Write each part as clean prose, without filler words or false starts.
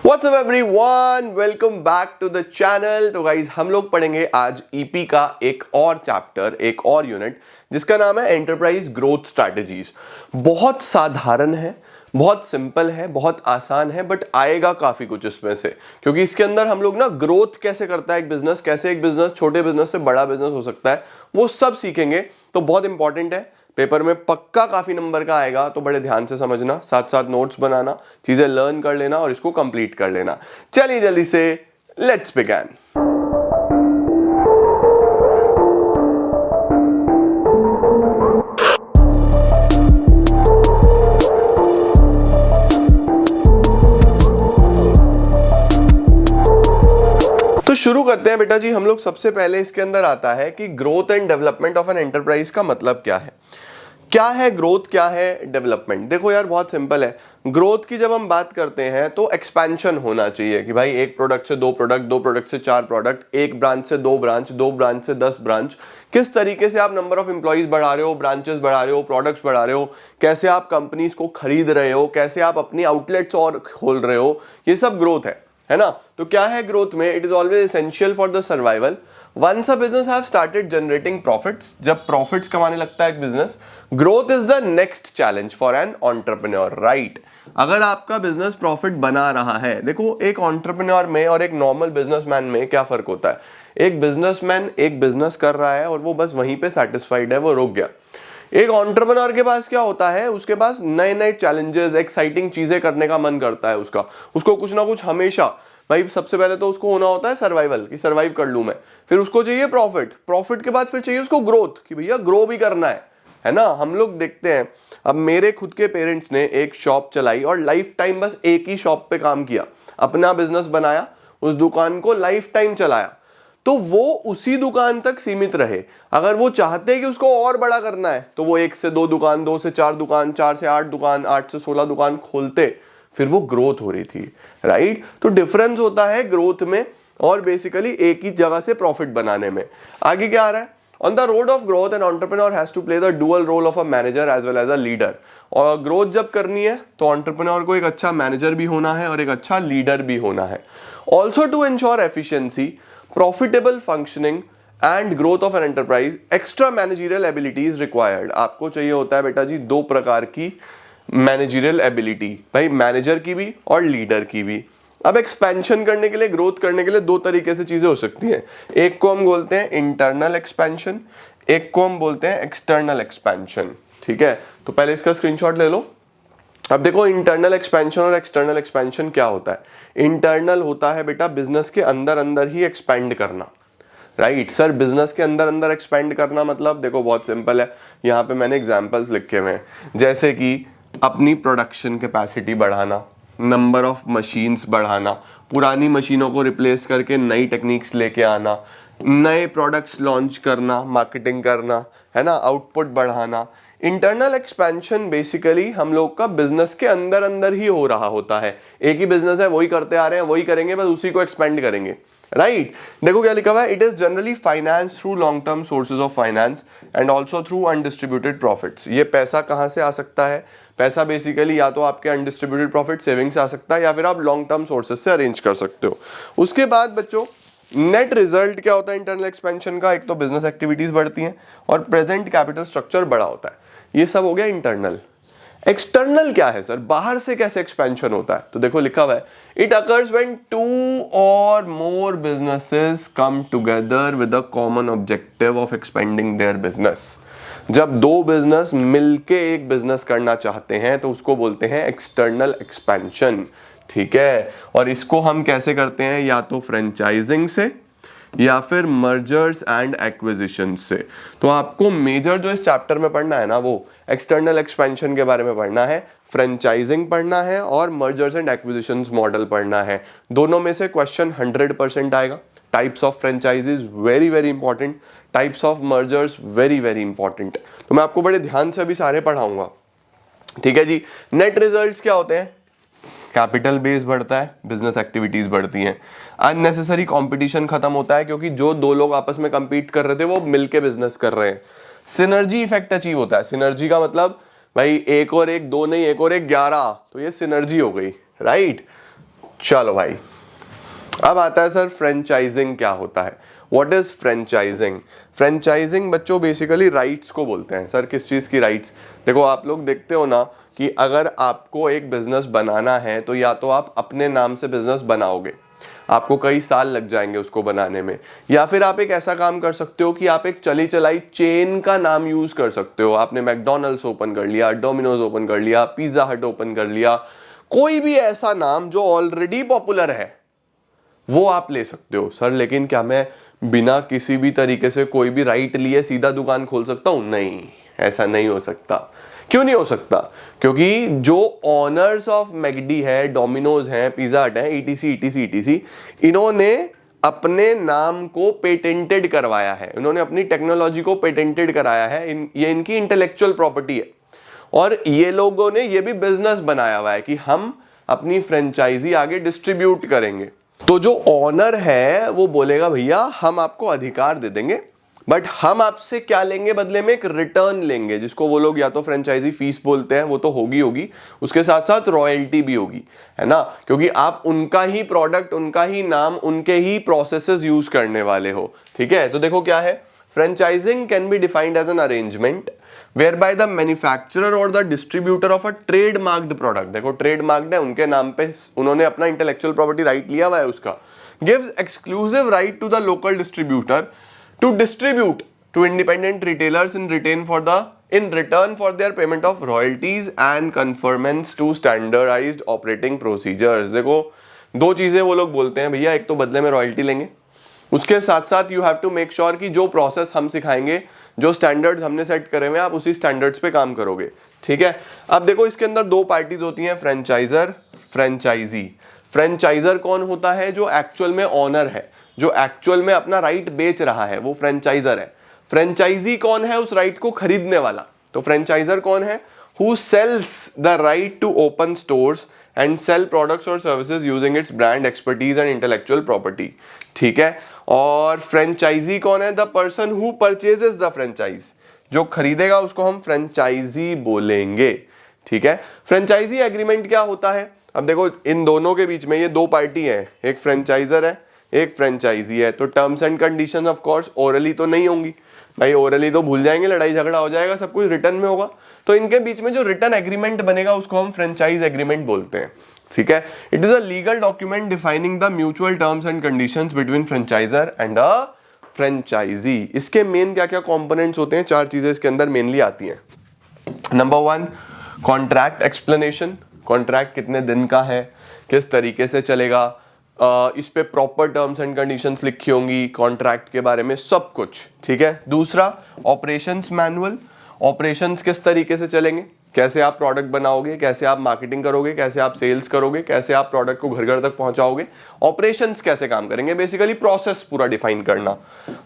WhatsApp everyone, welcome back to the channel. तो guys हम लोग पढ़ेंगे आज ईपी का एक और चैप्टर, एक और यूनिट जिसका नाम है एंटरप्राइज ग्रोथ स्ट्रैटेजीज। बहुत साधारण है, बहुत सिंपल है, बहुत आसान है, बट आएगा काफी कुछ इसमें से, क्योंकि इसके अंदर हम लोग ना ग्रोथ कैसे करता है एक बिजनेस, कैसे एक बिजनेस छोटे बिजनेस से बड़ा बिजनेस हो सकता है, वो सब सीखेंगे। तो बहुत इंपॉर्टेंट है, पेपर में पक्का काफी नंबर का आएगा, तो बड़े ध्यान से समझना, साथ साथ नोट्स बनाना, चीजें लर्न कर लेना और इसको कंप्लीट कर लेना। चलिए जल्दी से लेट्स बिगिन। तो शुरू करते हैं बेटा जी। हम लोग सबसे पहले इसके अंदर आता है कि growth and development of an enterprise का मतलब क्या है। क्या है ग्रोथ, क्या है डेवलपमेंट? देखो यार, बहुत सिंपल है। ग्रोथ की जब हम बात करते हैं तो एक्सपेंशन होना चाहिए कि भाई एक प्रोडक्ट से दो प्रोडक्ट, दो प्रोडक्ट से चार प्रोडक्ट, एक ब्रांच से दो ब्रांच, दो ब्रांच से 10 ब्रांच। किस तरीके से आप नंबर ऑफ एम्प्लॉइज बढ़ा रहे हो, ब्रांचेस बढ़ा रहे हो, प्रोडक्ट्स बढ़ा रहे हो, कैसे आप कंपनीज को खरीद रहे हो, कैसे आप अपनी आउटलेट्स और खोल रहे हो, ये सब ग्रोथ है ना। तो क्या है ग्रोथ में? It is always essential for the survival. Once a business have started generating profits, जब प्रॉफिट्स कमाने लगता है एक business, growth is the next challenge for an entrepreneur, right. अगर आपका बिजनेस प्रॉफिट बना रहा है, देखो एक एंटरप्रेन्योर में और एक नॉर्मल बिजनेसमैन में क्या फर्क होता है। एक बिजनेसमैन एक बिजनेस कर रहा है और वो बस वहीं पे सेटिस्फाइड है, वो रुक गया। एक एंटरप्रेन्योर के पास क्या होता है, उसके पास नए नए चैलेंजेस, एक्साइटिंग चीजें करने का मन करता है उसको कुछ ना कुछ हमेशा। भाई सबसे पहले तो उसको होना होता है सर्वाइवल, कि सर्वाइव कर लूं मैं। फिर उसको चाहिए प्रॉफिट, प्रॉफिट के बाद फिर चाहिए उसको ग्रोथ, कि भैया ग्रो भी करना है ना। हम लोग देखते हैं, अब मेरे खुद के पेरेंट्स ने एक शॉप चलाई और लाइफ टाइम बस एक ही शॉप पे काम किया, अपना बिजनेस बनाया, उस दुकान को लाइफ टाइम चलाया, तो वो उसी दुकान तक सीमित रहे। अगर वो चाहते हैं कि उसको और बड़ा करना है, तो वो 1 से 2 दुकान, 2 से 4 दुकान, 4 से 8 दुकान, 8 से 16 दुकान खोलते, फिर वो ग्रोथ हो रही थी, राइट। तो डिफरेंस होता है ग्रोथ में और बेसिकली एक ही जगह से प्रॉफिट बनाने में। आगे क्या आ रहा है? On the road of growth an entrepreneur has to play the dual role of a manager as well as a leader. और ग्रोथ जब करनी है तो एंटरप्रेन्योर को एक अच्छा मैनेजर भी होना है और एक अच्छा लीडर भी होना है। Also to ensure efficiency, profitable functioning and growth of an enterprise, extra managerial abilities required. आपको चाहिए होता है बेटा जी दो प्रकार की मैनेजरियल एबिलिटी, भाई मैनेजर की भी और लीडर की भी। अब एक्सपेंशन करने के लिए, ग्रोथ करने के लिए दो तरीके से चीजें हो सकती हैं। एक को हम बोलते हैं इंटरनल एक्सपेंशन, एक को हम बोलते हैं एक्सटर्नल एक्सपेंशन, ठीक है। तो पहले इसका स्क्रीनशॉट ले लो। अब देखो इंटरनल एक्सपेंशन और एक्सटर्नल एक्सपेंशन क्या होता है। इंटरनल होता है बेटा बिजनेस के अंदर अंदर ही एक्सपेंड करना, राइट सर। बिजनेस के अंदर अंदर एक्सपेंड करना मतलब देखो बहुत सिंपल है। यहाँ पे मैंने एग्जांपल्स लिखे हुए हैं, जैसे कि अपनी प्रोडक्शन कैपेसिटी बढ़ाना, नंबर ऑफ मशीन्स बढ़ाना, पुरानी मशीनों को रिप्लेस करके नई टेक्निक्स लेके आना, नए प्रोडक्ट्स लॉन्च करना, मार्केटिंग करना, है ना, आउटपुट बढ़ाना। इंटरनल एक्सपेंशन बेसिकली हम लोग का बिजनेस के अंदर अंदर ही हो रहा होता है। एक ही बिजनेस है, वही करते आ रहे हैं, वही करेंगे, बस उसी को एक्सपेंड करेंगे, राइट। देखो क्या लिखा हुआ है, it is generally finance through long term sources of finance and also through undistributed profits. ये पैसा कहां से आ सकता है? पैसा बेसिकली या तो आपके अनडिस्ट्रीब्यूटेड प्रॉफिट सेविंग से आ सकता है, या फिर आप लॉन्ग टर्म सोर्सेज से अरेंज कर सकते हो। उसके बाद बच्चों नेट रिजल्ट क्या होता है इंटरनल एक्सपेंशन का? एक तो बिजनेस एक्टिविटीज बढ़ती हैं और प्रेजेंट कैपिटल स्ट्रक्चर बड़ा होता है। ये सब हो गया इंटरनल। एक्सटर्नल क्या है सर? बाहर से कैसे एक्सपेंशन होता है? तो देखो लिखा हुआ है, it occurs when 2 or more businesses come together with a common objective of expanding their business. जब दो बिजनेस मिलके एक बिजनेस करना चाहते हैं तो उसको बोलते हैं एक्सटर्नल एक्सपेंशन, ठीक है। और इसको हम कैसे करते हैं? या तो फ्रेंचाइजिंग से या फिर मर्जर्स एंड एक्विजिशन से। तो आपको मेजर जो इस चैप्टर में पढ़ना है ना, वो एक्सटर्नल एक्सपेंशन के बारे में पढ़ना है, फ्रेंचाइजिंग पढ़ना है और मर्जर्स एंड एक्विजिशंस मॉडल पढ़ना है। दोनों में से क्वेश्चन 100% आएगा। Types of franchises very very important, types of mergers very very important. तो मैं आपको बड़े ध्यान से अभी सारे पढ़ाऊंगा, ठीक है जी। नेट रिजल्ट्स क्या होते हैं? कैपिटल बेस बढ़ता है, बिजनेस एक्टिविटीज बढ़ती हैं, अननेसेसरी कंपटीशन खत्म होता है, क्योंकि जो दो लोग आपस में कंपीट कर रहे थे वो मिलके बिजनेस कर रहे हैं। सिनर्जी इफेक्ट अचीव होता है। सिनर्जी का मतलब भाई एक और एक दो नहीं, एक और एक 11, तो ये सिनर्जी हो गई, राइट। चलो भाई, अब आता है सर फ्रेंचाइजिंग क्या होता है। What is franchising? फ्रेंचाइजिंग बच्चों बेसिकली राइट्स को बोलते हैं। सर किस चीज़ की राइट्स? देखो आप लोग देखते हो ना कि अगर आपको एक बिजनेस बनाना है तो या तो आप अपने नाम से बिजनेस बनाओगे, आपको कई साल लग जाएंगे उसको बनाने में, या फिर आप एक ऐसा काम कर सकते हो कि आप एक चली चलाई चेन का नाम यूज कर सकते हो। आपने मैकडोनल्ड्स ओपन कर लिया, डोमिनोज ओपन कर लिया, पिज्जा हट ओपन कर लिया, कोई भी ऐसा नाम जो ऑलरेडी पॉपुलर है वो आप ले सकते हो। सर लेकिन क्या मैं बिना किसी भी तरीके से कोई भी राइट लिए सीधा दुकान खोल सकता हूं? नहीं, ऐसा नहीं हो सकता। क्यों नहीं हो सकता? क्योंकि जो ऑनर्स ऑफ मैकडी है, डोमिनोज है, पिज्जा हट है, ईटीसी ईटीसी ईटीसी, इन्होंने अपने नाम को पेटेंटेड करवाया है, इन्होंने अपनी टेक्नोलॉजी को पेटेंटेड कराया है। ये इनकी इंटेलेक्चुअल प्रॉपर्टी है और ये लोगों ने ये भी बिजनेस बनाया हुआ है कि हम अपनी फ्रेंचाइजी आगे डिस्ट्रीब्यूट करेंगे। तो जो ऑनर है वो बोलेगा भैया हम आपको अधिकार दे देंगे, बट हम आपसे क्या लेंगे बदले में? एक रिटर्न लेंगे, जिसको वो लोग या तो फ्रेंचाइजी फीस बोलते हैं, वो तो होगी, उसके साथ साथ रॉयल्टी भी होगी, है ना, क्योंकि आप उनका ही प्रोडक्ट, उनका ही नाम, उनके ही प्रोसेसेस यूज करने वाले हो। ठीक है, तो देखो क्या है, franchising can be defined as an arrangement whereby the manufacturer or the distributor of a trademarked product, देखो trademarked है, उनके नाम पे उन्होंने अपना intellectual property right लिया हुआ है उसका, gives exclusive right to the local distributor to distribute to independent retailers in return for their payment of royalties and conformance to standardized operating procedures। देखो दो चीजें वो लोग बोलते हैं भैया, एक तो बदले में रॉयल्टी लेंगे, उसके साथ साथ you have to make sure कि जो प्रोसेस हम सिखाएंगे, जो स्टैंडर्ड्स हमने सेट करे हुए हैं, आप उसी स्टैंडर्ड्स पे काम करोगे। ठीक है, अब देखो इसके अंदर दो पार्टीज होती हैं, फ्रेंचाइजर, फ्रेंचाइजी। फ्रेंचाइजर कौन होता है? जो एक्चुअल में ऑनर है, जो एक्चुअल में अपना राइट बेच रहा है, वो फ्रेंचाइजर है। फ्रेंचाइजी कौन है? उस राइट को खरीदने वाला। तो फ्रेंचाइजर कौन है? Who sells the right to open stores and sell products और services using its brand expertise and intellectual property. ठीक है, और फ्रेंचाइजी कौन है? The person who purchases the franchise, जो खरीदेगा उसको हम फ्रेंचाइजी बोलेंगे। ठीक है, फ्रेंचाइजी एग्रीमेंट क्या होता है? अब देखो इन दोनों के बीच में ये दो पार्टी है, एक फ्रेंचाइजर है, एक फ्रेंचाइजी है, तो terms and conditions of course orally तो नहीं होंगी भाई, ओरली तो भूल जाएंगे, लड़ाई झगड़ा हो जाएगा, सब कुछ रिटर्न में होगा। तो इनके बीच में जो रिटर्न एग्रीमेंट बनेगा उसको हम फ्रेंचाइज एग्रीमेंट बोलते हैं। ठीक है, it is a legal document defining the mutual terms and conditions between franchiser and a franchisee. इसके मेन क्या क्या कंपोनेंट्स होते हैं? चार चीजें इसके अंदर मेनली आती हैं। Number one, contract explanation, contract कितने दिन का है, किस तरीके से चलेगा, इस पे प्रॉपर टर्म्स एंड कंडीशंस लिखी होंगी कॉन्ट्रैक्ट के बारे में, सब कुछ। ठीक है, दूसरा ऑपरेशंस मैनुअल, ऑपरेशंस किस तरीके से चलेंगे, कैसे आप प्रोडक्ट बनाओगे, कैसे आप मार्केटिंग करोगे, कैसे आप सेल्स करोगे, कैसे आप प्रोडक्ट को घर घर तक पहुंचाओगे, ऑपरेशंस कैसे काम करेंगे, बेसिकली प्रोसेस पूरा डिफाइन करना।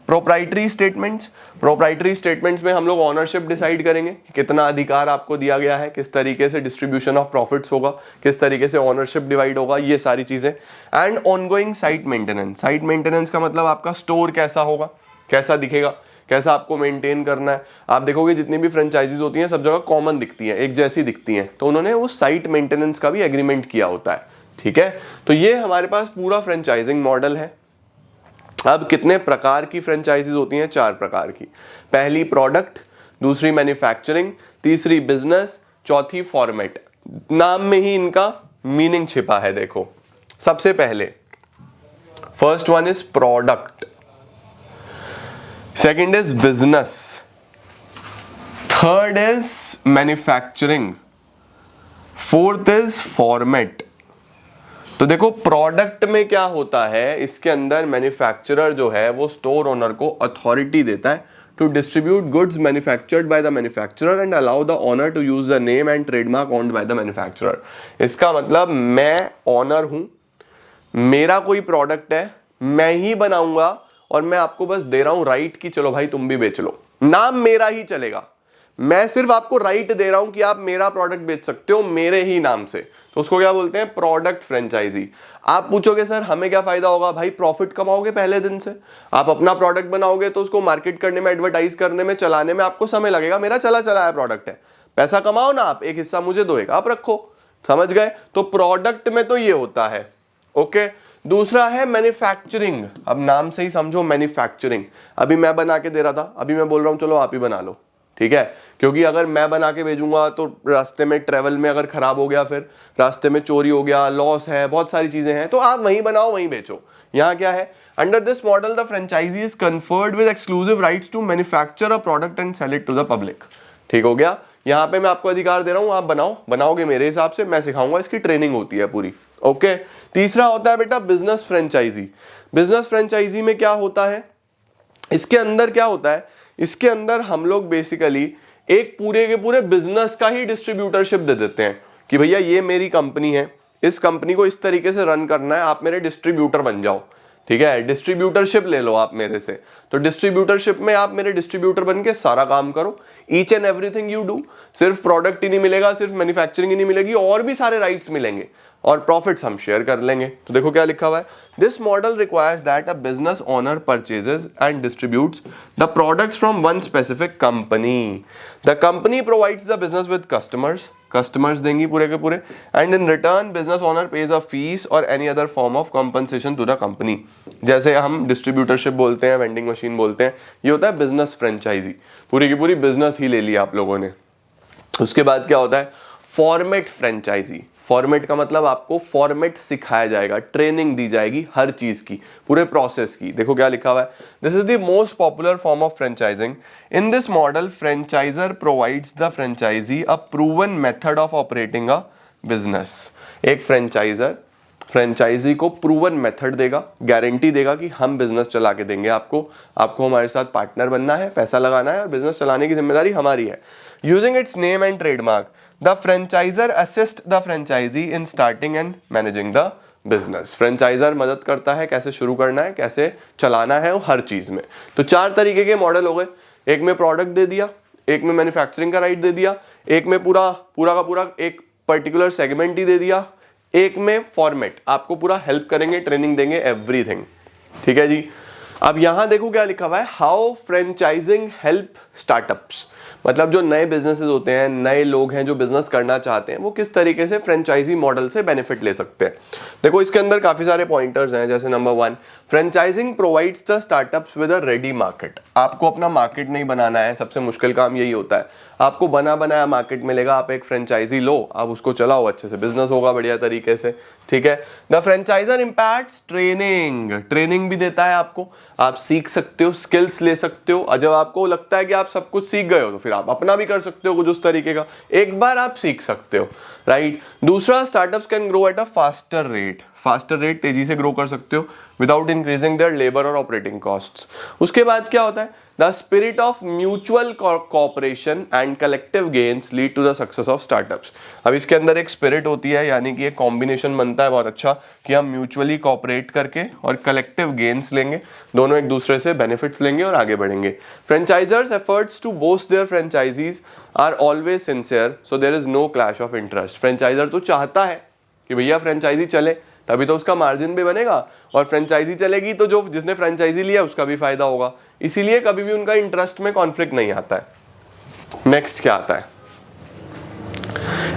प्रोप्राइटरी स्टेटमेंट्स, प्रोप्राइटरी स्टेटमेंट्स में हम लोग ऑनरशिप डिसाइड करेंगे, कितना अधिकार आपको दिया गया है, किस तरीके से डिस्ट्रीब्यूशन ऑफ प्रॉफिट्स होगा, किस तरीके से ऑनरशिप डिवाइड होगा, ये सारी चीजें। And ongoing site maintenance, site maintenance का मतलब आपका स्टोर कैसा होगा, कैसा दिखेगा, कैसा आपको मेंटेन करना है। आप देखोगे जितनी भी फ्रेंचाइजीज होती हैं सब जगह कॉमन दिखती हैं, एक जैसी दिखती हैं, तो उन्होंने उस साइट मेंटेनेंस का भी एग्रीमेंट किया होता है। ठीक है, तो ये हमारे पास पूरा फ्रेंचाइजिंग मॉडल है। अब कितने प्रकार की फ्रेंचाइजीज होती हैं? चार प्रकार की। पहली प्रोडक्ट, दूसरी मैन्युफैक्चरिंग, तीसरी बिजनेस, चौथी फॉर्मेट। नाम में ही इनका मीनिंग छिपा है। देखो सबसे पहले first one is product, second is business, third is manufacturing, fourth is format। तो देखो प्रोडक्ट में क्या होता है, इसके अंदर मैन्युफैक्चरर जो है वो स्टोर ओनर को अथॉरिटी देता है to distribute goods manufactured by the manufacturer and allow the owner to use the name and trademark owned by the manufacturer. इसका मतलब मैं ओनर हूं, मेरा कोई प्रोडक्ट है, मैं ही बनाऊंगा और मैं आपको बस दे रहा हूं राइट कि चलो भाई तुम भी बेच लो, नाम मेरा ही चलेगा, मैं सिर्फ आपको राइट दे रहा हूं कि आप मेरा प्रोडक्ट बेच सकते हो मेरे ही नाम से, तो उसको क्या बोलते हैं? Product franchisee. आप पूछोगे सर हमें क्या फायदा होगा? भाई प्रॉफिट कमाओगे पहले दिन से, आप अपना प्रोडक्ट बनाओगे तो उसको मार्केट करने में, एडवर्टाइज करने में, चलाने में आपको समय लगेगा। मेरा चला चला है प्रोडक्ट है, पैसा कमाओ ना आप, एक हिस्सा मुझे दो, एक आप रखो, समझ गए? तो प्रोडक्ट में तो ये होता है। ओके। दूसरा है मैन्युफैक्चरिंग, अब नाम से ही समझो मैन्युफैक्चरिंग। अभी मैं बना के दे रहा था, अभी मैं बोल रहा हूं चलो आप ही बना लो, ठीक है, क्योंकि अगर मैं बना के भेजूंगा तो रास्ते में ट्रेवल में अगर खराब हो गया, फिर रास्ते में चोरी हो गया, लॉस है, बहुत सारी चीजें हैं, तो आप वहीं बनाओ वहीं बेचो। यहां क्या है, under this model the franchisee is conferred with exclusive rights to manufacture a product and sell it to the public. ठीक हो गया, यहां पे मैं आपको अधिकार दे रहा हूं, आप बनाओ, बनाओगे मेरे हिसाब से, मैं सिखाऊंगा, इसकी ट्रेनिंग होती है पूरी। ओके। तीसरा होता है बेटा बिजनेस फ्रेंचाइजी। बिजनेस फ्रेंचाइजी में क्या होता है, इसके अंदर क्या होता है, इसके अंदर हम लोग बेसिकली एक पूरे के पूरे बिजनेस का ही डिस्ट्रीब्यूटरशिप दे देते हैं कि भैया ये मेरी कंपनी है, इस कंपनी को इस तरीके से रन करना है, आप मेरे डिस्ट्रीब्यूटर बन जाओ। ठीक है, डिस्ट्रीब्यूटरशिप ले लो आप मेरे से, तो डिस्ट्रीब्यूटरशिप में आप मेरे डिस्ट्रीब्यूटर बन के सारा काम करो, each and everything you do. सिर्फ प्रोडक्ट ही नहीं मिलेगा, सिर्फ मैन्युफैक्चरिंग ही नहीं मिलेगी, और भी सारे राइट्स मिलेंगे, और प्रॉफिट्स हम शेयर कर लेंगे। तो देखो क्या लिखा हुआ है, this model requires that a business owner purchases and distributes the products from one specific company. The company provides the business with customers, customers देंगी पूरे के पूरे, and in return business owner pays a fee or any other form of compensation to the company. जैसे हम distributorship बोलते हैं, vending machine बोलते हैं, ये होता है बिजनेस फ्रेंचाइजी, पूरी की पूरी बिजनेस ही ले लिया आप लोगों ने। उसके बाद क्या होता है, फॉर्मेट फ्रेंचाइजी। फॉर्मेट का मतलब आपको फॉर्मेट सिखाया जाएगा, ट्रेनिंग दी जाएगी हर चीज की, पूरे प्रोसेस की। देखो क्या लिखा हुआ है, this is the most popular form of franchising. In this model franchiser provides the franchisee a proven method of operating a business. एक फ्रेंचाइजर फ्रेंचाइजी को प्रूवन मेथड देगा, गारंटी देगा कि हम बिजनेस चला के देंगे आपको, आपको हमारे साथ पार्टनर बनना है, पैसा लगाना है, और बिजनेस चलाने की जिम्मेदारी हमारी है। Using its name and trademark the franchiser assist the franchisee in starting and managing the business. Franchiser मदद करता है कैसे शुरू करना है, कैसे चलाना है, वो हर चीज में। तो चार तरीके के मॉडल हो गए, एक में प्रोडक्ट दे दिया, एक में मैन्युफैक्चरिंग का राइट दे दिया, एक में पूरा पूरा का पूरा एक पर्टिकुलर सेगमेंट ही दे दिया, एक में फॉर्मेट, आपको पूरा हेल्प करेंगे, ट्रेनिंग देंगे, एवरीथिंग। ठीक है जी। अब यहां देखो क्या लिखा हुआ है, हाउ फ्रेंचाइजिंग हेल्प स्टार्टअप्स। मतलब जो नए बिजनेसेस होते हैं, नए लोग हैं जो बिजनेस करना चाहते हैं, वो किस तरीके से फ्रेंचाइजी मॉडल से बेनिफिट ले सकते हैं। देखो इसके अंदर काफी सारे पॉइंटर्स हैं। जैसे number 1, franchising provides the startups with a ready market. आपको अपना मार्केट नहीं बनाना है, सबसे मुश्किल काम यही होता है। आपको बना बनाया मार्केट मिलेगा, आप एक फ्रेंचाइजी लो, आप उसको चलाओ, अच्छे से बिजनेस होगा बढ़िया तरीके से। ठीक है। The franchisor impacts training, training भी देता है आपको, आप सीख सकते हो, स्किल्स ले सकते हो, और जब आपको लगता है कि आप सब कुछ सीख गए हो तो फिर आप अपना भी कर सकते हो कुछ उस तरीके का, एक बार आप सीख सकते हो, राइट। दूसरा, startups can grow at a faster rate, faster rate, तेजी से ग्रो कर सकते हो विदाउट इंक्रीजिंग देयर लेबर और ऑपरेटिंग कॉस्ट्स। उसके बाद क्या होता है, the spirit of mutual cooperation and collective gains lead to the success of startups. अब इसके अंदर एक स्पिरिट होती है, यानी कि एक कॉम्बिनेशन बनता है बहुत अच्छा कि हम म्यूचुअली कोऑपरेट करके और कलेक्टिव गेन्स लेंगे, दोनों एक दूसरे से बेनिफिट्स लेंगे और आगे बढ़ेंगे। Franchisor's efforts to boost their franchisees are always sincere, so there is no clash of interest. Franchisor तो चाहता है कि भैया फ्रेंचाइजी चले, तभी तो उसका मार्जिन भी बनेगा, और फ्रेंचाइजी चलेगी तो जो जिसने फ्रेंचाइजी लिया उसका भी फायदा होगा, इसीलिए कभी भी उनका इंटरेस्ट में कॉन्फ्लिक्ट नहीं आता है। नेक्स्ट क्या आता है,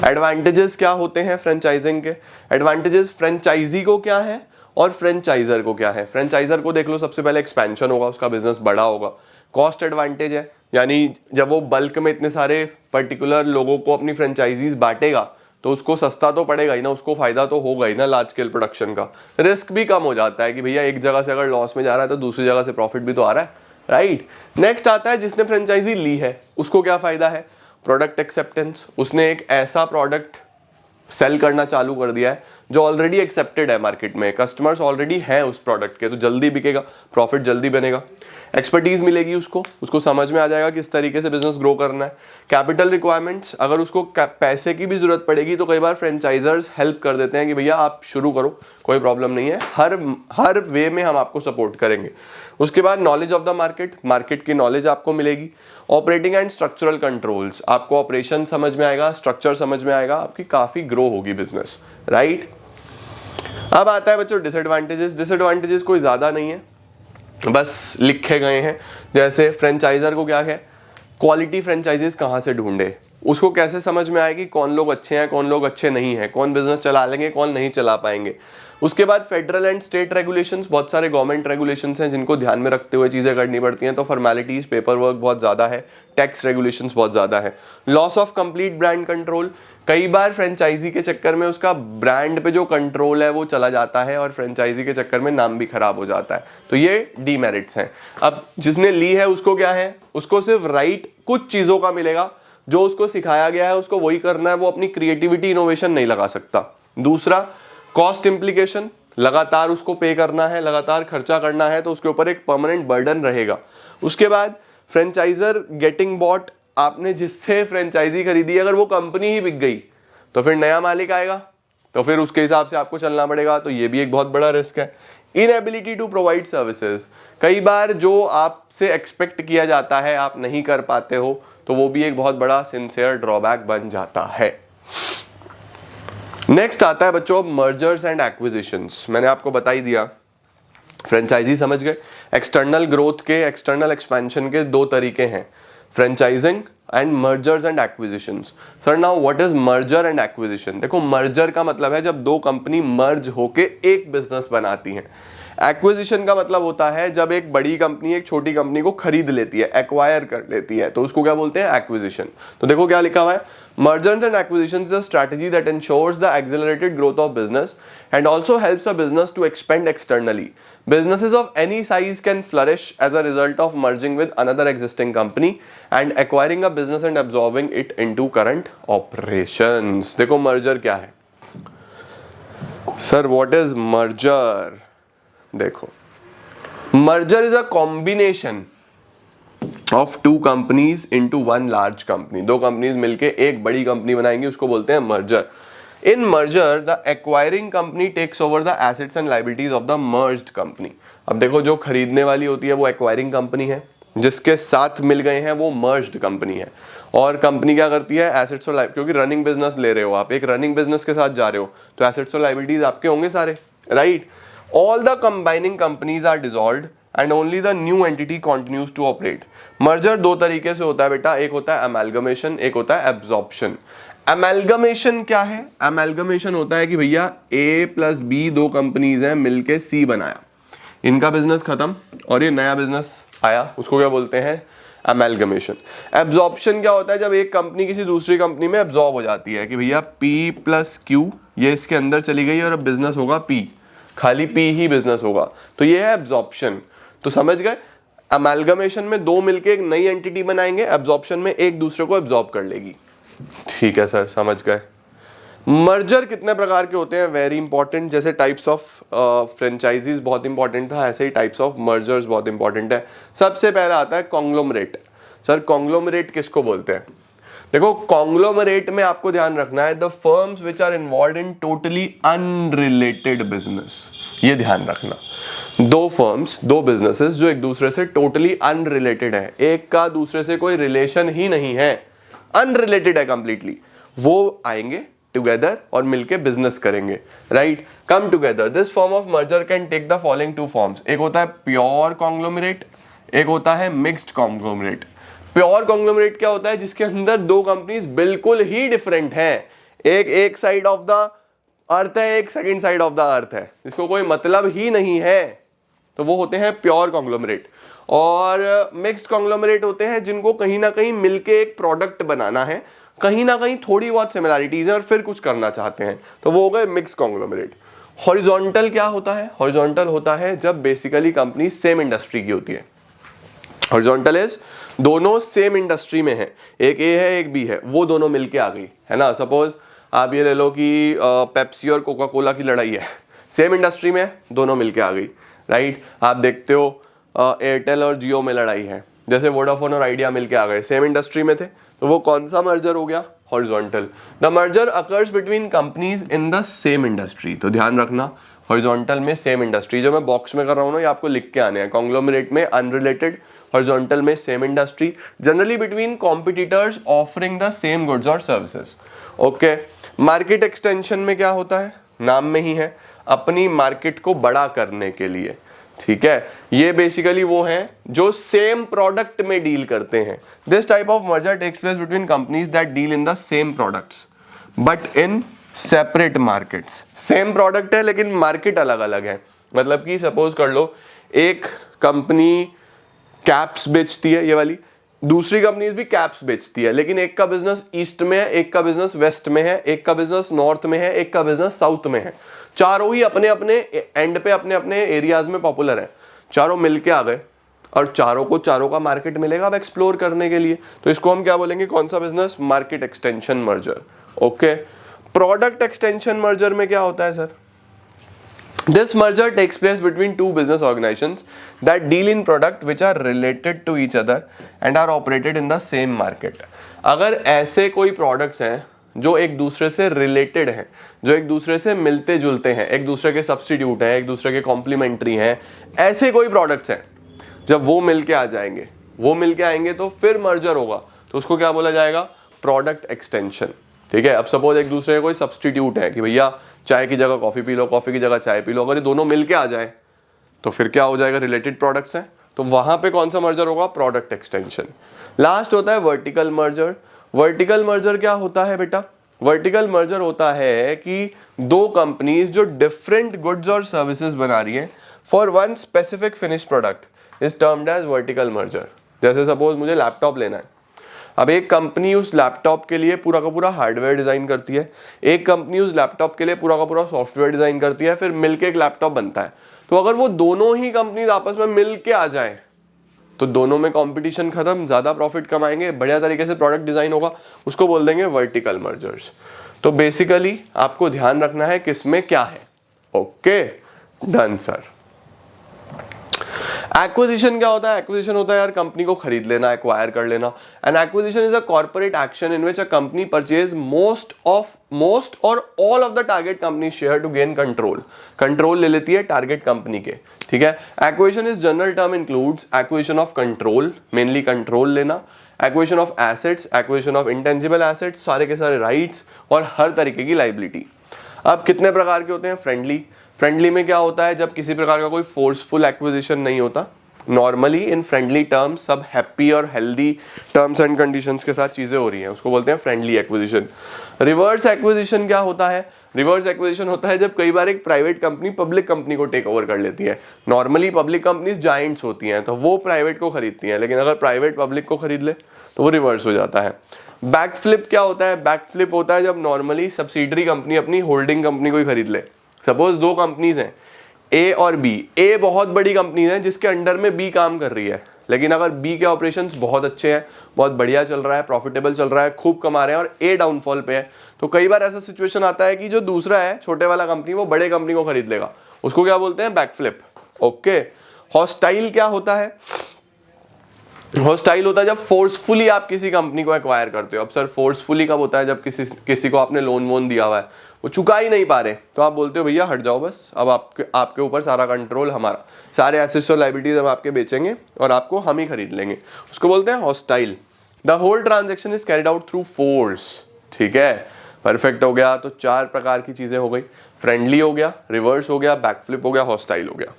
एडवांटेजेस क्या होते हैं फ्रेंचाइजिंग के। एडवांटेजेस फ्रेंचाइजी को क्या है और फ्रेंचाइजर को क्या है। फ्रेंचाइजर को देख लो, सबसे पहले एक्सपेंशन होगा, उसका बिजनेस बड़ा होगा। कॉस्ट एडवांटेज है, यानी जब वो बल्क में इतने सारे पर्टिकुलर लोगों को अपनी फ्रेंचाइजीज बांटेगा तो उसको सस्ता तो पड़ेगा ही ना, उसको फायदा तो होगा ही ना लार्ज स्केल प्रोडक्शन का। रिस्क भी कम हो जाता है कि भैया एक जगह से अगर लॉस में जा रहा है तो दूसरी जगह से प्रॉफिट भी तो आ रहा है, राइट। नेक्स्ट आता है जिसने फ्रेंचाइजी ली है उसको क्या फायदा है, प्रोडक्ट एक्सेप्टेंस। उसने एक ऐसा प्रोडक्ट सेल करना चालू कर दिया है जो ऑलरेडी एक्सेप्टेड है मार्केट में, कस्टमर्स ऑलरेडी हैं उस प्रोडक्ट के, तो जल्दी बिकेगा, प्रॉफिट जल्दी बनेगा। एक्सपर्टीज मिलेगी उसको समझ में आ जाएगा किस तरीके से बिजनेस ग्रो करना है। कैपिटल रिक्वायरमेंट्स, अगर उसको पैसे की भी जरूरत पड़ेगी तो कई बार फ्रेंचाइजर्स हेल्प कर देते हैं कि भैया आप शुरू करो, कोई प्रॉब्लम नहीं है, हर वे में हम आपको सपोर्ट करेंगे। उसके बाद knowledge of the market, market की नॉलेज आपको मिलेगी। ऑपरेटिंग एंड स्ट्रक्चरल कंट्रोल्स, आपको ऑपरेशन समझ में आएगा, स्ट्रक्चर समझ में आएगा, आपकी काफी ग्रो होगी बिजनेस, राइट। अब आता है बच्चों डिसएडवांटेजेस। डिसएडवांटेजेस कोई ज्यादा नहीं है, बस लिखे गए हैं। जैसे फ्रेंचाइजर को क्या है, क्वालिटी फ्रेंचाइजीज कहाँ से ढूंढे, उसको कैसे समझ में आएगी कौन लोग अच्छे हैं कौन लोग अच्छे नहीं हैं, कौन बिजनेस चला लेंगे कौन नहीं चला पाएंगे। उसके बाद फेडरल एंड स्टेट रेगुलेशंस, बहुत सारे गवर्नमेंट रेगुलेशंस हैं जिनको ध्यान में रखते हुए चीजें करनी पड़ती हैं, तो फॉर्मेलिटीज, पेपर वर्क बहुत ज्यादा है, टैक्स रेगुलेशंस बहुत ज्यादा है। Loss of complete brand control, कई बार फ्रेंचाइजी के चक्कर में उसका ब्रांड पे जो कंट्रोल है वो चला जाता है और फ्रेंचाइजी के चक्कर में नाम भी खराब हो जाता है, तो ये डीमेरिट्स हैं। अब जिसने ली है उसको क्या है, उसको सिर्फ राइट कुछ चीजों का मिलेगा, जो उसको सिखाया गया है उसको वही करना है, वो अपनी क्रिएटिविटी इनोवेशन नहीं लगा सकता। दूसरा, कॉस्ट इंप्लीकेशन, लगातार उसको पे करना है, लगातार खर्चा करना है, तो उसके ऊपर एक परमानेंट बर्डन रहेगा। उसके बाद फ्रेंचाइजर गेटिंग बॉट, आपने जिससे फ्रेंचाइजी खरीदी अगर वो कंपनी ही बिक गई तो फिर नया मालिक आएगा, तो फिर उसके हिसाब से आपको चलना पड़ेगा, तो ये भी एक बहुत बड़ा रिस्क है। इनएबिलिटी टू प्रोवाइड सर्विसेज, कई बार जो आपसे एक्सपेक्ट किया जाता है आप नहीं कर पाते हो, तो वो भी एक बहुत बड़ा सिंसियर ड्रॉबैक बन जाता है। नेक्स्ट आता है बच्चों मर्जर्स एंड एक्विजिशंस। मैंने आपको बता ही दिया, फ्रेंचाइजी समझ गए। एक्सटर्नल ग्रोथ के, एक्सटर्नल एक्सपेंशन के दो तरीके हैं, franchising and mergers and acquisitions. Sir now what is merger and acquisition? देखो, मर्जर का मतलब है जब दो कंपनी मर्ज होके एक बिजनेस बनाती हैं। एक्विजिशन का मतलब होता है जब एक बड़ी कंपनी एक छोटी कंपनी को खरीद लेती है, एक्वायर कर लेती है, तो उसको क्या बोलते हैं? एक्विजिशन। तो देखो क्या लिखा हुआ है, mergers and acquisitions is a strategy that ensures the accelerated growth of business and also helps a business to expand externally. Businesses of any size can flourish as a result of merging with another existing company and acquiring a business and absorbing it into current operations. देखो merger क्या है? Sir, what is merger? देखो, merger is a combination of two companies into one large company. दो companies मिलके एक बड़ी company बनाएंगी, उसको बोलते हैं merger. In merger the acquiring company takes over the assets and liabilities of the merged company. अब देखो, जो खरीदने वाली होती है वो एक्वायरिंग कंपनी है, जिसके साथ मिल गए हैं वो मर्ज्ड कंपनी है। और कंपनी क्या करती है? एसेट्स और लायबिलिटी, क्योंकि रनिंग बिजनेस ले रहे हो आप, एक रनिंग बिजनेस के साथ जा रहे हो, तो एसेट्स और लायबिलिटीज आपके होंगे सारे, right. All the combining companies are dissolved and only the new entity continues to operate. Merger दो तरीके से होता है बेटा, एक होता है अमेलगमेशन, एक होता है एब्जॉर्प्शन। अमेलगमेशन क्या है? अमेलगमेशन होता है कि भैया ए प्लस बी दो कंपनीज हैं, मिलके सी बनाया, इनका बिजनेस खत्म और ये नया बिजनेस आया, उसको क्या बोलते हैं? अमेलगमेशन। एब्जॉर्प्शन क्या होता है? जब एक कंपनी किसी दूसरी कंपनी में एब्जॉर्ब हो जाती है कि भैया पी प्लस क्यू ये इसके अंदर चली गई और अब बिजनेस होगा पी, खाली पी ही बिजनेस होगा, तो ये है एब्जॉर्प्शन। तो समझ गए, अमेलगमेशन में दो मिलके एक नई एंटिटी बनाएंगे, एब्जॉर्प्शन में एक दूसरे को एब्जॉर्ब कर लेगी। ठीक है सर, समझ गए। मर्जर कितने प्रकार के होते हैं? Very important. जैसे टाइप्स ऑफ फ्रेंचाइजीज बहुत इंपॉर्टेंट था, ऐसे ही टाइप्स ऑफ मर्जर्स बहुत इंपॉर्टेंट है। सबसे पहला आता है कॉन्ग्लोमरेट। सर कॉन्ग्लोमरेट किसको बोलते हैं? देखो, कॉन्ग्लोमरेट में आपको ध्यान रखना है the firms which are involved in totally unrelated business. ये ध्यान रखना, दो फर्म्स, दो बिजनेसेस जो एक दूसरे से टोटली अनरिलेटेड है, एक का दूसरे से कोई रिलेशन ही नहीं है, अनरिलेटेड है कंप्लीटली, वो आएंगे टुगेदर और मिलके बिजनेस करेंगे, right. Come together. This form of merger can take the following two forms. एक होता है प्योर कॉन्ग्लोमरेट, एक होता है मिक्स्ड कॉन्ग्लोमरेट। प्योर कॉन्ग्लोमरेट क्या होता है? जिसके अंदर दो कंपनीज बिल्कुल ही डिफरेंट हैं, एक साइड ऑफ द अर्थ है, एक second side of the earth है, जिसको कोई मतलब ही नहीं है, तो वो होते हैं प्योर कॉन्ग्लोमरेट। और मिक्स्ड कॉन्ग्लोमरेट होते हैं जिनको कहीं ना कहीं मिलके एक प्रोडक्ट बनाना है, कहीं ना कहीं थोड़ी बहुत सिमिलैरिटीज है और फिर कुछ करना चाहते हैं, तो वो हो गए मिक्स्ड कॉन्ग्लोमरेट। हॉरिजॉन्टल क्या होता है? हॉरिजॉन्टल होता है जब बेसिकली कंपनी सेम इंडस्ट्री की होती है। हॉरिजॉन्टल इज दोनों सेम इंडस्ट्री में है, एक ए है एक बी है, वो दोनों मिलके आ गई है ना। सपोज आप ये ले लो कि पेप्सी और कोका कोला की लड़ाई है, सेम इंडस्ट्री में दोनों मिलके आ गई, राइट। आप देखते हो एयरटेल और जियो में लड़ाई है, जैसे वोडाफोन और आइडिया मिलके आ गए, सेम इंडस्ट्री में थे, तो वो कौन सा मर्जर हो गया? Horizontal. The merger occurs between companies in the same industry. तो ध्यान रखना, हॉरिजॉन्टल में सेम इंडस्ट्री, जो मैं बॉक्स में कर रहा हूँ ना ये आपको लिख के आने हैं। कॉन्ग्लोमरेट में अनरिलेटेड, हॉरिजॉन्टल में same industry, generally between competitors offering the same goods और सर्विसेज। ओके। मार्केट एक्सटेंशन में क्या होता है? नाम में ही है, अपनी मार्केट को बड़ा करने के लिए, ठीक है। ये बेसिकली वो हैं जो सेम प्रोडक्ट में डील करते हैं। This type of merger takes place between companies that deal in the same products but in separate markets. Same product है लेकिन मार्केट अलग अलग है। मतलब कि सपोज कर लो एक कंपनी कैप्स बेचती है, ये वाली, दूसरी कंपनी भी कैप्स बेचती है, लेकिन एक का बिजनेस ईस्ट में है, एक का बिजनेस वेस्ट में है, एक का बिजनेस नॉर्थ में है, एक का बिजनेस साउथ में है। चारों ही अपने अपने एंड पे अपने अपने एरियाज में पॉपुलर है, चारों मिलके आ गए और चारों को चारों का मार्केट मिलेगा अब एक्सप्लोर करने के लिए। तो इसको हम क्या बोलेंगे, कौन सा business, market extension merger. Okay, product extension merger में क्या होता है sir, this merger takes place between two business organizations that deal in product which are related to each other and are operated in the same market। अगर ऐसे कोई products हैं जो एक दूसरे से रिलेटेड हैं, जो एक दूसरे से मिलते जुलते हैं, एक दूसरे के सब्स्टिट्यूट हैं, एक दूसरे के कॉम्प्लीमेंट्री हैं, ऐसे कोई प्रोडक्ट्स हैं, जब वो मिलके आ जाएंगे, वो मिलके आएंगे तो फिर मर्जर होगा, तो उसको क्या बोला जाएगा, प्रोडक्ट एक्सटेंशन। ठीक है, अब सपोज एक दूसरे का कोई सब्स्टिट्यूट है कि भैया चाय की जगह कॉफी पी लो, कॉफी की जगह चाय पी लो, अगर ये दोनों मिलके आ जाए तो फिर क्या हो जाएगा, रिलेटेड प्रोडक्ट्स हैं, तो वहां पे कौन सा मर्जर होगा, प्रोडक्ट एक्सटेंशन। लास्ट होता है वर्टिकल मर्जर। वर्टिकल मर्जर क्या होता है बेटा, वर्टिकल मर्जर होता है कि दो कंपनीज जो डिफरेंट गुड्स और सर्विसेज बना रही है for one specific finish product is termed as vertical merger. जैसे सपोज मुझे लैपटॉप लेना है, अब एक कंपनी उस लैपटॉप के लिए पूरा का पूरा हार्डवेयर डिजाइन करती है, एक कंपनी उस लैपटॉप के लिए पूरा का पूरा सॉफ्टवेयर डिजाइन करती है, फिर मिलके एक लैपटॉप बनता है। तो अगर वो दोनों ही कंपनीज आपस में मिलके आ जाए तो दोनों में कंपटीशन खत्म, ज्यादा प्रॉफिट कमाएंगे, बढ़िया तरीके से प्रोडक्ट डिजाइन होगा, उसको बोल देंगे वर्टिकल मर्जर्स। तो बेसिकली आपको ध्यान रखना है किसमें क्या है। Okay, done sir. एक्विजिशन क्या होता है, एक्विजिशन होता है यार कंपनी को खरीद लेना, एक्वायर कर लेना। And acquisition is a corporate action in which a company purchase most or all of the target company share to gain control. Control ले लेती है टारगेट कंपनी के। ठीक है, acquisition is general term includes acquisition of control, mainly control लेना, acquisition of assets, acquisition of intangible assets, सारे के सारे राइट्स और हर तरीके की लाइबिलिटी। अब कितने प्रकार के होते हैं, फ्रेंडली। फ्रेंडली में क्या होता है, जब किसी प्रकार का कोई फोर्सफुल एक्विजिशन नहीं होता, नॉर्मली इन फ्रेंडली टर्म्स सब हैप्पी और हेल्दी टर्म्स एंड कंडीशंस के साथ चीजें हो रही हैं, उसको बोलते हैं फ्रेंडली एक्विजिशन। रिवर्स एक्विजिशन क्या होता है, रिवर्स एक्विजिशन होता है जब कई बार एक प्राइवेट कंपनी पब्लिक कंपनी को टेक ओवर कर लेती है। नॉर्मली पब्लिक कंपनीज जायंट्स होती हैं तो वो प्राइवेट को खरीदती हैं, लेकिन अगर प्राइवेट पब्लिक को खरीद ले तो वो रिवर्स हो जाता है। बैकफ्लिप क्या होता है, बैकफ्लिप होता है जब नॉर्मली सब्सिडरी कंपनी अपनी होल्डिंग कंपनी को ही खरीद ले। सपोज दो कंपनीज हैं ए और बी, ए बहुत बड़ी कंपनी है जिसके अंडर में बी काम कर रही है, लेकिन अगर बी के ऑपरेशंस बहुत अच्छे हैं, बहुत बढ़िया चल रहा है, प्रॉफिटेबल चल रहा है, खूब कमा रहे हैं, और ए डाउनफॉल पे है, तो कई बार ऐसा सिचुएशन आता है कि जो दूसरा है छोटे वाला कंपनी वो बड़े कंपनी को खरीद लेगा, उसको क्या बोलते हैं, बैकफ्लिप। ओके, हॉस्टाइल क्या होता है, हॉस्टाइल होता है जब फोर्सफुली आप किसी कंपनी को एक्वायर करते हो। अब सर फोर्सफुली कब होता है, जब किसी को आपने लोन वोन दिया हुआ है, वो चुका ही नहीं पा रहे, तो आप बोलते हो भैया हट जाओ बस, अब आपके ऊपर सारा कंट्रोल हमारा, सारे एसेट्स और लायबिलिटीज हम आपके बेचेंगे और आपको हम ही खरीद लेंगे, उसको बोलते हैं hostile. The whole transaction is carried out through force. ठीक है, परफेक्ट हो गया। तो चार प्रकार की चीजें हो गई, फ्रेंडली हो गया, रिवर्स हो गया, बैकफ्लिप हो गया, हॉस्टाइल हो गया।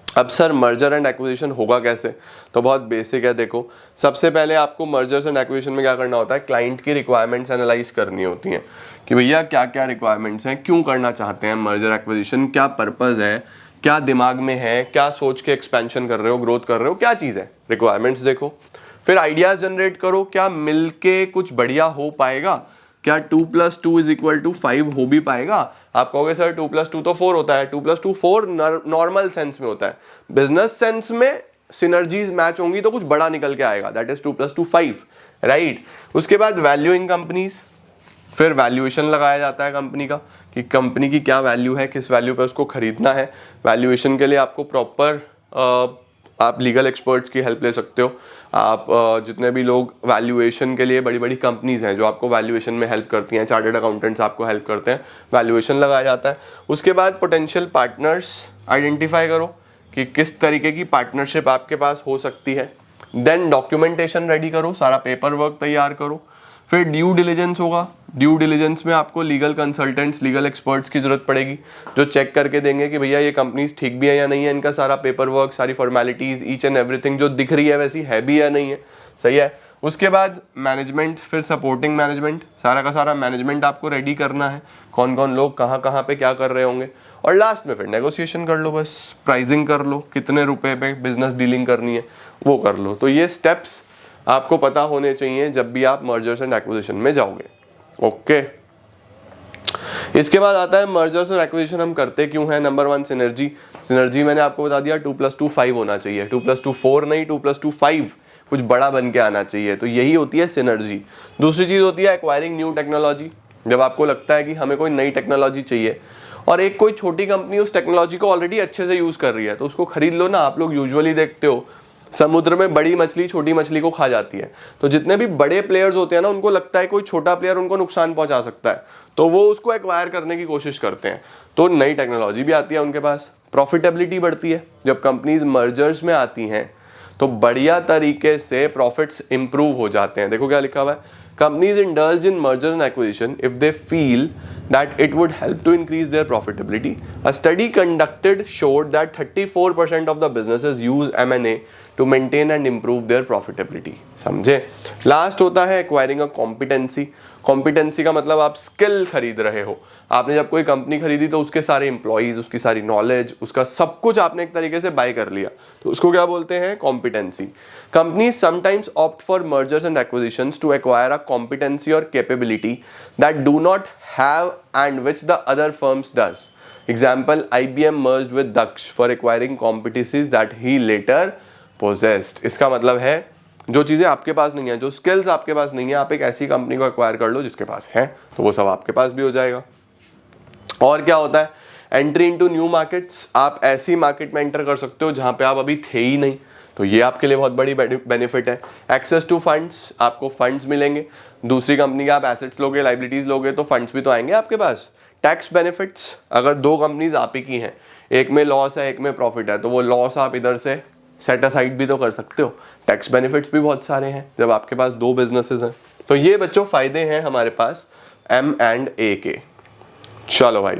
अब सर मर्जर एंड एक्विजिशन होगा कैसे, तो बहुत बेसिक है। देखो, सबसे पहले आपको मर्जर्स एंड एक्विजिशन में क्या करना होता है, क्लाइंट की रिक्वायरमेंट्स एनालाइज करनी होती हैं कि भैया क्या क्या रिक्वायरमेंट्स हैं, क्यों करना चाहते हैं मर्जर एक्विजिशन, क्या पर्पस है, क्या दिमाग में है, क्या सोच के एक्सपेंशन कर रहे हो, ग्रोथ कर रहे हो, क्या चीज़ है, रिक्वायरमेंट्स देखो, फिर आइडियाज जनरेट करो, क्या मिलके कुछ बढ़िया हो पाएगा, क्या 2 + 2 = 5 हो भी पाएगा। आप कहोगे सर 2 + 2 तो 4 होता है, 2 + 2 4 नॉर्मल सेंस में होता है, बिजनेस सेंस में सिनर्जीज मैच होंगी तो कुछ बड़ा निकल के आएगा, दैट इज 2 + 2 5, राइट। उसके बाद वैल्यूइंग कंपनीज, फिर वैल्यूएशन लगाया जाता है कंपनी का कि कंपनी की क्या वैल्यू है, किस वैल्यू पे उसको खरीदना है। वैल्यूएशन के लिए आपको प्रॉपर आप लीगल एक्सपर्ट्स की हेल्प ले सकते हो। आप जितने भी लोग वैल्यूएशन के लिए, बड़ी बड़ी कंपनीज हैं जो आपको वैल्यूएशन में हेल्प करती हैं, चार्टर्ड अकाउंटेंट्स आपको हेल्प करते हैं, वैल्यूएशन लगाया जाता है। उसके बाद पोटेंशियल पार्टनर्स आइडेंटिफाई करो कि किस तरीके की पार्टनरशिप आपके पास हो सकती है। देन डॉक्यूमेंटेशन रेडी करो, सारा पेपर वर्क तैयार करो। फिर ड्यू डिलिजेंस होगा, ड्यू डिलिजेंस में आपको लीगल कंसल्टेंट्स, लीगल एक्सपर्ट्स की जरूरत पड़ेगी जो चेक करके देंगे कि भैया ये कंपनीज ठीक भी है या नहीं है, इनका सारा पेपर वर्क, सारी फॉर्मेलिटीज, ईच एंड एवरीथिंग जो दिख रही है वैसी है भी या नहीं है, सही है। उसके बाद मैनेजमेंट, फिर सपोर्टिंग मैनेजमेंट, सारा का सारा मैनेजमेंट आपको रेडी करना है। कौन कौन लोग कहाँ कहाँ पे क्या कर रहे होंगे, और लास्ट में फिर नेगोशिएशन कर लो, बस प्राइसिंग कर लो, कितने रुपए पे बिजनेस डीलिंग करनी है वो कर लो। तो ये स्टेप्स आपको पता होने चाहिए जब भी आप मर्जर्स एंड एक्विजिशन में जाओगे। ओके, इसके बाद आता है मर्जर्स और एक्विजिशन हम करते क्यों हैं। Number 1 synergy. सिनर्जी मैंने आपको बता दिया 2 + 2 5 होना चाहिए, 2 + 2 4 नहीं, 2 + 2 5 कुछ बड़ा बन के आना चाहिए। तो यही होती है सिनर्जी। दूसरी चीज होती है एक्वायरिंग न्यू टेक्नोलॉजी। जब आपको लगता है कि हमें कोई नई टेक्नोलॉजी चाहिए और एक कोई छोटी कंपनी उस टेक्नोलॉजी को ऑलरेडी अच्छे से यूज कर रही है, तो उसको खरीद लो ना। आप लोग यूजुअली देखते हो समुद्र में बड़ी मछली छोटी मछली को खा जाती है, तो जितने भी बड़े प्लेयर्स होते हैं ना, उनको लगता है कोई छोटा प्लेयर उनको नुकसान पहुंचा सकता है, तो वो उसको एक्वायर करने की कोशिश करते हैं। तो नई टेक्नोलॉजी भी आती है उनके पास, प्रॉफिटेबिलिटी बढ़ती है। जब कंपनीज मर्जर्स में आती हैं तो बढ़िया तरीके से प्रॉफिट्स इंप्रूव हो जाते हैं। देखो क्या लिखा हुआ है, companies indulge in merger and acquisition if they feel that it would help to increase their profitability. A study conducted showed that 34% of the businesses use M&A to maintain and improve their profitability. समझे। Last होता है acquiring अ competency. Competency का मतलब आप skill खरीद रहे हो। आपने जब कोई कंपनी खरीदी तो उसके सारे एम्प्लॉइज, उसकी सारी नॉलेज, उसका सब कुछ आपने एक तरीके से बाय कर लिया, तो उसको क्या बोलते हैं, competency. Companies sometimes opt for mergers and acquisitions to acquire a competency or capability that do not have and which the other firms does. Example, IBM merged with Daksh for acquiring competencies that he later possessed. इसका मतलब है जो चीज़ें आपके पास नहीं है, जो skills आपके पास नहीं है, आप एक ऐसी कंपनी को एक्वायर कर लो जिसके पास है, तो वो सब आपके पास भी हो जाएगा। और क्या होता है, एंट्री इनटू न्यू मार्केट्स। आप ऐसी मार्केट में एंटर कर सकते हो जहां पे आप अभी थे ही नहीं, तो ये आपके लिए बहुत बड़ी बेनिफिट है। एक्सेस टू फंड्स, आपको फंड्स मिलेंगे। दूसरी कंपनी के आप एसेट्स लोगे, लाइबिलिटीज लोगे, तो फंड्स भी तो आएंगे आपके पास। टैक्स बेनिफिट्स, अगर दो कंपनीज आप ही की हैं, एक में लॉस है एक में प्रॉफिट है, तो वो लॉस आप इधर से सेट असाइड भी तो कर सकते हो। टैक्स बेनिफिट्स भी बहुत सारे हैं जब आपके पास दो बिजनेसेस हैं। तो ये बच्चों फायदे हैं हमारे पास M&A के। चलो भाई,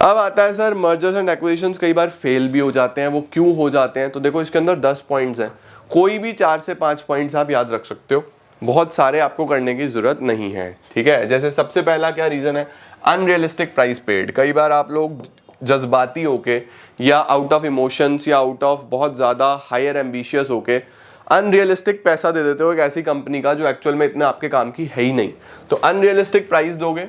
अब आता है सर मर्जर्स एंड एक्विजिशंस कई बार फेल भी हो जाते हैं। वो क्यों हो जाते हैं, तो देखो इसके अंदर 10 पॉइंट्स हैं, कोई भी 4 से 5 पॉइंट्स आप याद रख सकते हो, बहुत सारे आपको करने की जरूरत नहीं है, ठीक है। जैसे सबसे पहला क्या रीजन है, अनरियलिस्टिक प्राइस पेड। कई बार आप लोग जज्बाती होके या आउट ऑफ इमोशंस या आउट ऑफ बहुत ज़्यादा हायर एम्बिशियस होके अनरियलिस्टिक पैसा दे देते हो एक ऐसी कंपनी का जो एक्चुअल में इतने आपके काम की है ही नहीं। तो अनरियलिस्टिक प्राइस दोगे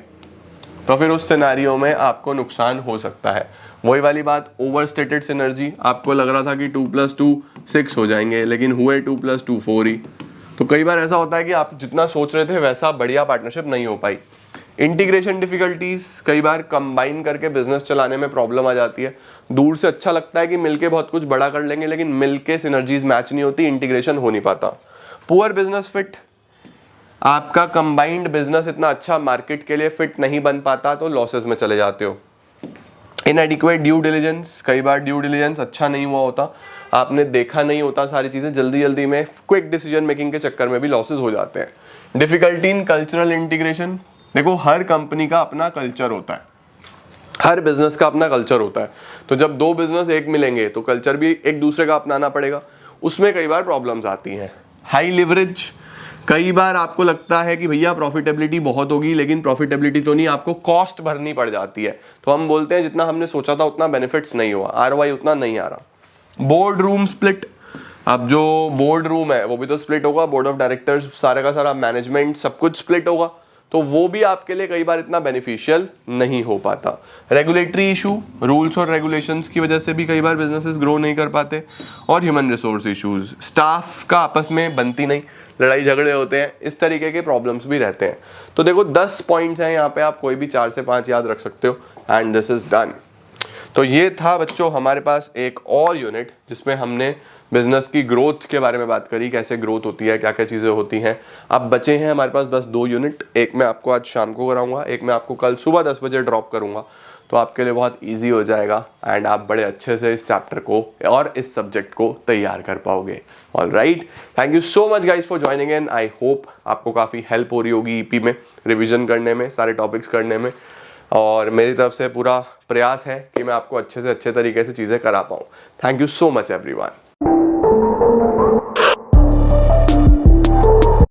तो फिर उस सिनेरियो में आपको नुकसान हो सकता है। वही वाली बात, ओवरस्टेटेड सिनर्जी, आपको लग रहा था कि 2 + 2 6 हो जाएंगे, लेकिन हुए 2 + 2 4 ही। तो कई बार ऐसा होता है कि आप जितना सोच रहे थे वैसा बढ़िया पार्टनरशिप नहीं हो पाई। इंटीग्रेशन डिफिकल्टीज, कई बार कंबाइन करके बिजनेस चलाने में प्रॉब्लम आ जाती है। दूर से अच्छा लगता है कि मिलके बहुत कुछ बड़ा कर लेंगे, लेकिन मिलके सिनर्जीज मैच नहीं होती, इंटीग्रेशन हो नहीं पाता। पुअर बिजनेस फिट, आपका कंबाइंड बिजनेस इतना अच्छा मार्केट के लिए फिट नहीं बन पाता, तो लॉसेस में चले जाते हो। इनएडिक्वेट ड्यू डिलिजेंस, कई बार ड्यू डिलिजेंस अच्छा नहीं हुआ होता, आपने देखा नहीं होता सारी चीजें, जल्दी जल्दी में क्विक डिसीजन मेकिंग के चक्कर में भी लॉसेस हो जाते हैं। डिफिकल्टी इन कल्चरल इंटीग्रेशन, देखो हर कंपनी का अपना कल्चर होता है, हर बिजनेस का अपना कल्चर होता है, तो जब दो बिजनेस एक मिलेंगे तो कल्चर भी एक दूसरे का अपनाना पड़ेगा, उसमें कई बार प्रॉब्लम्स आती हैं। हाई लिवरेज, कई बार आपको लगता है कि भैया प्रॉफिटेबिलिटी बहुत होगी, लेकिन प्रॉफिटेबिलिटी तो नहीं, आपको कॉस्ट भरनी पड़ जाती है, तो हम बोलते हैं जितना हमने सोचा था उतना बेनिफिट्स नहीं हुआ, ROI उतना नहीं आ रहा। बोर्ड रूम स्प्लिट, अब जो बोर्ड रूम है वो भी तो स्प्लिट होगा, बोर्ड ऑफ डायरेक्टर्स, सारे का सारा मैनेजमेंट सब कुछ स्प्लिट होगा, तो वो भी आपके लिए कई बार इतना बेनिफिशियल नहीं हो पाता। रेगुलेटरी इशू, रूल्स और रेगुलेशंस की वजह से भी कई बार बिजनेसेस ग्रो नहीं कर पाते। और ह्यूमन रिसोर्स इश्यूज, स्टाफ का आपस में बनती नहीं, लड़ाई झगड़े होते हैं, इस तरीके के प्रॉब्लम्स भी रहते हैं। तो देखो 10 पॉइंट्स हैं यहाँ पे, आप कोई भी 4 से 5 याद रख सकते हो, एंड दिस इज डन। तो ये था बच्चों हमारे पास एक और यूनिट जिसमें हमने बिजनेस की ग्रोथ के बारे में बात करी, कैसे ग्रोथ होती है, क्या क्या चीज़ें होती हैं। अब बचे हैं हमारे पास बस 2 यूनिट, एक मैं आपको आज शाम को कराऊंगा, एक मैं आपको कल सुबह 10 बजे ड्रॉप करूंगा, तो आपके लिए बहुत इजी हो जाएगा एंड आप बड़े अच्छे से इस चैप्टर को और इस सब्जेक्ट को तैयार कर पाओगे। Alright, thank you so much guys for joining in. I hope आपको काफ़ी हेल्प हो रही होगी ईपी में रिवीजन करने में, सारे टॉपिक्स करने में, और मेरी तरफ से पूरा प्रयास है कि मैं आपको अच्छे से अच्छे तरीके से चीज़ें करा पाऊँ। Thank you so much everyone.